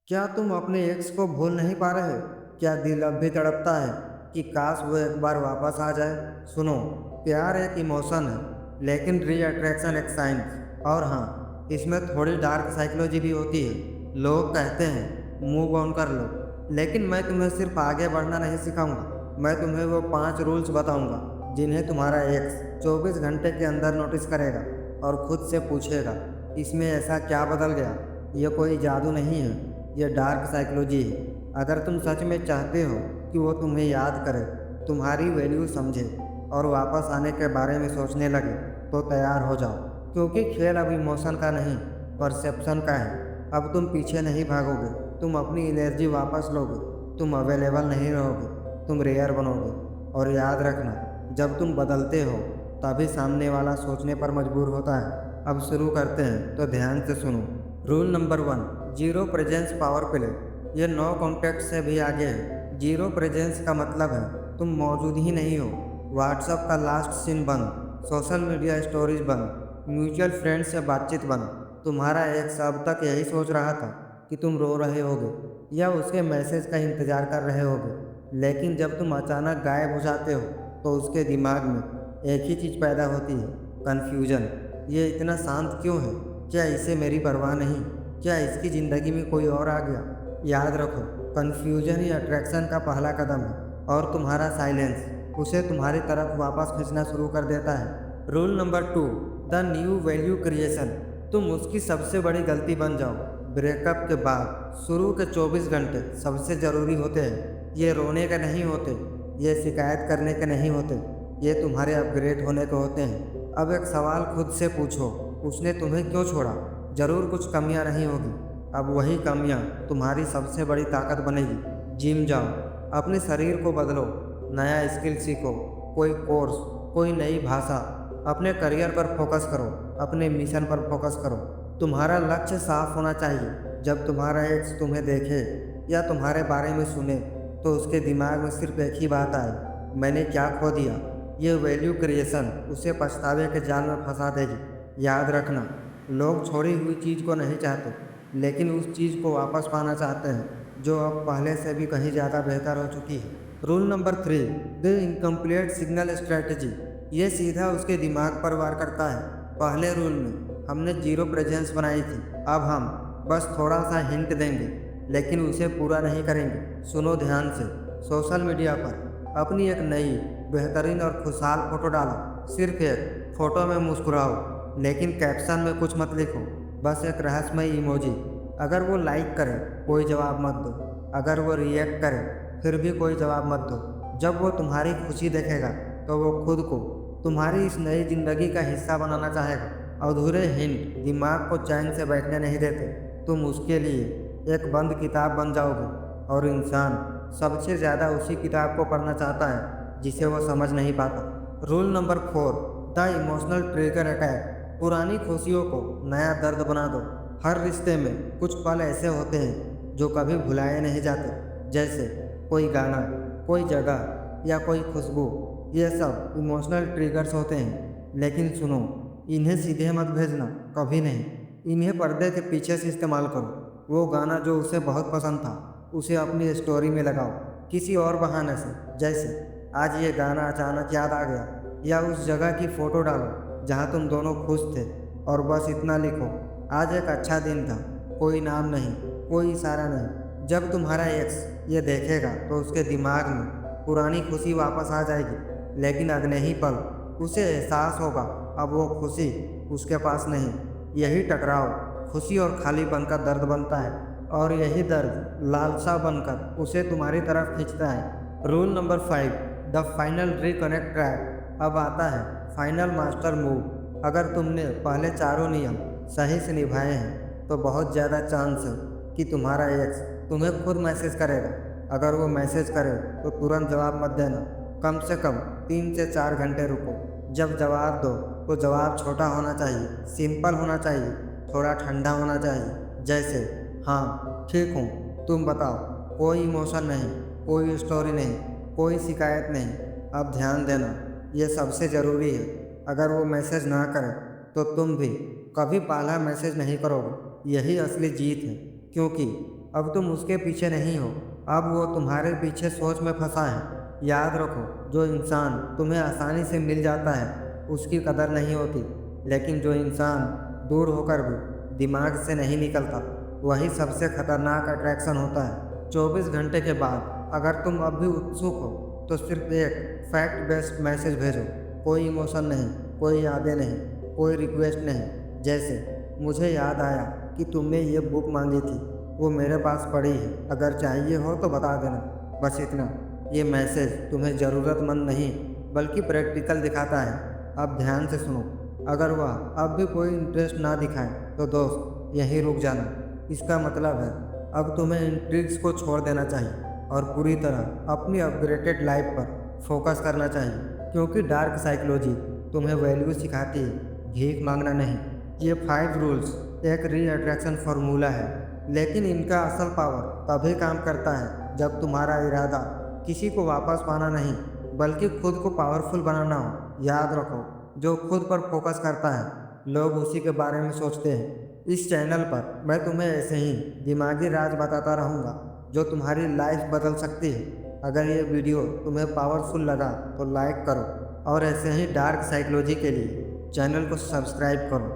क्या तुम अपने एक्स को भूल नहीं पा रहे? क्या दिल अब भी तड़पता है कि काश वो एक बार वापस आ जाए? सुनो, प्यार एक इमोशन है, लेकिन री अट्रैक्शन एक साइंस। और हाँ, इसमें थोड़ी डार्क साइकोलॉजी भी होती है। लोग कहते हैं मूव ऑन कर लो, लेकिन मैं तुम्हें सिर्फ आगे बढ़ना नहीं सिखाऊंगा। मैं तुम्हें वो 5 रूल्स बताऊंगा जिन्हें तुम्हारा एक्स 24 घंटे के अंदर नोटिस करेगा और खुद से पूछेगा, इसमें ऐसा क्या बदल गया? ये कोई जादू नहीं है, ये डार्क साइकोलॉजी है। अगर तुम सच में चाहते हो कि वो तुम्हें याद करे, तुम्हारी वैल्यू समझे और वापस आने के बारे में सोचने लगे, तो तैयार हो जाओ। क्योंकि खेल अब इमोशन का नहीं, परसेप्शन का है। अब तुम पीछे नहीं भागोगे, तुम अपनी एनर्जी वापस लोगे। तुम अवेलेबल नहीं रहोगे, तुम रेयर बनोगे। और याद रखना, जब तुम बदलते हो तभी सामने वाला सोचने पर मजबूर होता है। अब शुरू करते हैं, तो ध्यान से सुनो। Rule number 1, zero presence power play. ये नो कॉन्टैक्ट से भी आगे है। जीरो प्रेजेंस का मतलब है तुम मौजूद ही नहीं हो। व्हाट्सएप का लास्ट सीन बंद, सोशल मीडिया स्टोरीज बंद, म्यूचुअल फ्रेंड से बातचीत बंद। तुम्हारा एक्स अब तक यही सोच रहा था कि तुम रो रहे होगे या उसके मैसेज का इंतजार कर रहे होगे। लेकिन जब तुम अचानक गायब हो जाते हो, तो उसके दिमाग में एक ही चीज़ पैदा होती है, कन्फ्यूजन। ये इतना शांत क्यों है? क्या इसे मेरी परवाह नहीं? क्या इसकी ज़िंदगी में कोई और आ गया? याद रखो, कन्फ्यूजन ही अट्रैक्शन का पहला कदम है। और तुम्हारा साइलेंस उसे तुम्हारी तरफ वापस खींचना शुरू कर देता है। Rule number 2, the new value creation. तुम उसकी सबसे बड़ी गलती बन जाओ। ब्रेकअप के बाद शुरू के 24 घंटे सबसे ज़रूरी होते हैं। ये रोने के नहीं होते, ये शिकायत करने के नहीं होते, ये तुम्हारे अपग्रेड होने के होते हैं। अब एक सवाल खुद से पूछो, उसने तुम्हें क्यों छोड़ा? ज़रूर कुछ कमियां नहीं होगी। अब वही कमियां तुम्हारी सबसे बड़ी ताकत बनेगी। जिम जाओ, अपने शरीर को बदलो, नया स्किल सीखो, कोई कोर्स, कोई नई भाषा। अपने करियर पर फोकस करो, अपने मिशन पर फोकस करो। तुम्हारा लक्ष्य साफ होना चाहिए। जब तुम्हारा एक्स तुम्हें देखे या तुम्हारे बारे में सुने, तो उसके दिमाग में सिर्फ एक ही बात आए, मैंने क्या खो दिया। ये वैल्यू क्रिएशन उसे पछतावे के जाल में फंसा देगी। याद रखना, लोग छोड़ी हुई चीज़ को नहीं चाहते, लेकिन उस चीज़ को वापस पाना चाहते हैं जो अब पहले से भी कहीं ज़्यादा बेहतर हो चुकी है। Rule number 3, the incomplete signal strategy. ये सीधा उसके दिमाग पर वार करता है। पहले रूल में हमने जीरो प्रेजेंस बनाई थी, अब हम बस थोड़ा सा हिंट देंगे, लेकिन उसे पूरा नहीं करेंगे। सुनो ध्यान से। सोशल मीडिया पर अपनी एक नई, बेहतरीन और खुशहाल फोटो डालो। सिर्फ एक फोटो में मुस्कुराओ, लेकिन कैप्शन में कुछ मत लिखो, बस एक रहस्यमय इमोजी। अगर वो लाइक करे, कोई जवाब मत दो। अगर वो रिएक्ट करे, फिर भी कोई जवाब मत दो। जब वो तुम्हारी खुशी देखेगा, तो वो खुद को तुम्हारी इस नई जिंदगी का हिस्सा बनाना चाहेगा। अधूरे हिंट दिमाग को चैन से बैठने नहीं देते। तुम उसके लिए एक बंद किताब बन जाओगे, और इंसान सबसे ज़्यादा उसी किताब को पढ़ना चाहता है जिसे वो समझ नहीं पाता। Rule number 4, the emotional trigger attack. पुरानी खुशियों को नया दर्द बना दो। हर रिश्ते में कुछ पल ऐसे होते हैं जो कभी भुलाए नहीं जाते, जैसे कोई गाना, कोई जगह या कोई खुशबू। ये सब इमोशनल ट्रिगर्स होते हैं। लेकिन सुनो, इन्हें सीधे मत भेजना, कभी नहीं। इन्हें पर्दे के पीछे से इस्तेमाल करो। वो गाना जो उसे बहुत पसंद था, उसे अपनी स्टोरी में लगाओ, किसी और बहाने से। जैसे आज ये गाना अचानक याद आ गया, या उस जगह की फ़ोटो डालो जहाँ तुम दोनों खुश थे, और बस इतना लिखो, आज एक अच्छा दिन था। कोई नाम नहीं, कोई इशारा नहीं। जब तुम्हारा एक्स ये देखेगा, तो उसके दिमाग में पुरानी खुशी वापस आ जाएगी, लेकिन अगले ही पल उसे एहसास होगा अब वो खुशी उसके पास नहीं। यही टकराव खुशी और खालीपन का दर्द बनता है, और यही दर्द लालसा बनकर उसे तुम्हारी तरफ खींचता है। Rule number 5, the final reconnect trap. अब आता है फाइनल मास्टर मूव। अगर तुमने पहले चारों नियम सही से निभाए हैं, तो बहुत ज़्यादा चांस है कि तुम्हारा एक्स तुम्हें खुद मैसेज करेगा। अगर वो मैसेज करे, तो तुरंत जवाब मत देना। कम से कम 3 से 4 घंटे रुको। जब जवाब दो, तो जवाब छोटा होना चाहिए, सिंपल होना चाहिए, थोड़ा ठंडा होना चाहिए। जैसे, हाँ ठीक हूँ, तुम बताओ। कोई इमोशन नहीं, कोई स्टोरी नहीं, कोई शिकायत नहीं। अब ध्यान देना, ये सबसे ज़रूरी है। अगर वो मैसेज ना करे, तो तुम भी कभी पहला मैसेज नहीं करोगे। यही असली जीत है, क्योंकि अब तुम उसके पीछे नहीं हो, अब वो तुम्हारे पीछे सोच में फंसा है। याद रखो, जो इंसान तुम्हें आसानी से मिल जाता है उसकी कदर नहीं होती, लेकिन जो इंसान दूर होकर भी दिमाग से नहीं निकलता वही सबसे खतरनाक अट्रैक्शन होता है। 24 घंटे के बाद अगर तुम अब भी उत्सुक हो तो सिर्फ एक फैक्ट बेस्ड मैसेज भेजो। कोई इमोशन नहीं, कोई यादें नहीं, कोई रिक्वेस्ट नहीं। जैसे, मुझे याद आया कि तुमने ये बुक मांगी थी, वो मेरे पास पड़ी है, अगर चाहिए हो तो बता देना। बस इतना। ये मैसेज तुम्हें ज़रूरतमंद नहीं बल्कि प्रैक्टिकल दिखाता है। अब ध्यान से सुनो, अगर वह अब भी कोई इंटरेस्ट ना दिखाए तो दोस्त यहीं रुक जाना। इसका मतलब है अब तुम्हें इंट्रिग्स को छोड़ देना चाहिए और पूरी तरह अपनी अपग्रेडेड लाइफ पर फोकस करना चाहिए, क्योंकि डार्क साइकोलॉजी तुम्हें वैल्यू सिखाती है, भीख मांगना नहीं। ये 5 रूल्स एक री अट्रैक्शन फार्मूला है, लेकिन इनका असल पावर तभी काम करता है जब तुम्हारा इरादा किसी को वापस पाना नहीं बल्कि खुद को पावरफुल बनाना हो। याद रखो, जो खुद पर फोकस करता है लोग उसी के बारे में सोचते हैं। इस चैनल पर मैं तुम्हें ऐसे ही दिमागी राज बताता रहूँगा जो तुम्हारी लाइफ बदल सकती है। अगर ये वीडियो तुम्हें पावरफुल लगा तो लाइक करो और ऐसे ही डार्क साइकोलॉजी के लिए चैनल को सब्सक्राइब करो।